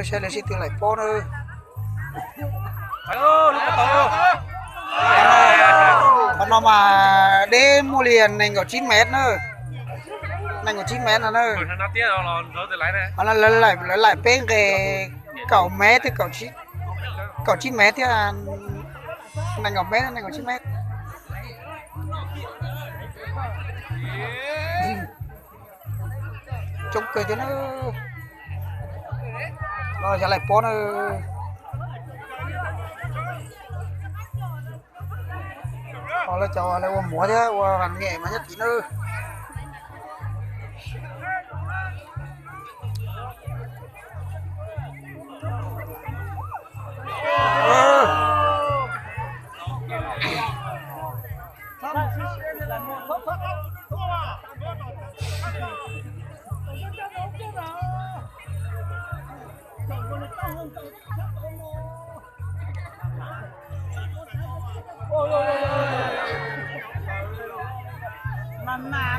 xe lấy tiền lại po nữa. Còn nó mà đêm mua liền này có 9 mét nữa. Này có 9 mét nữa. Nó tiếc rồi, nó từ lấy này. Nó lấy lại bên cái cậu mét thì cậu 9 mét thì này có mét này có 9 mét. Trông cười cho nó sẽ lại po nữa. Họ là cháu là múa thế, văn nghệ mà nhất tí nữa. Mama.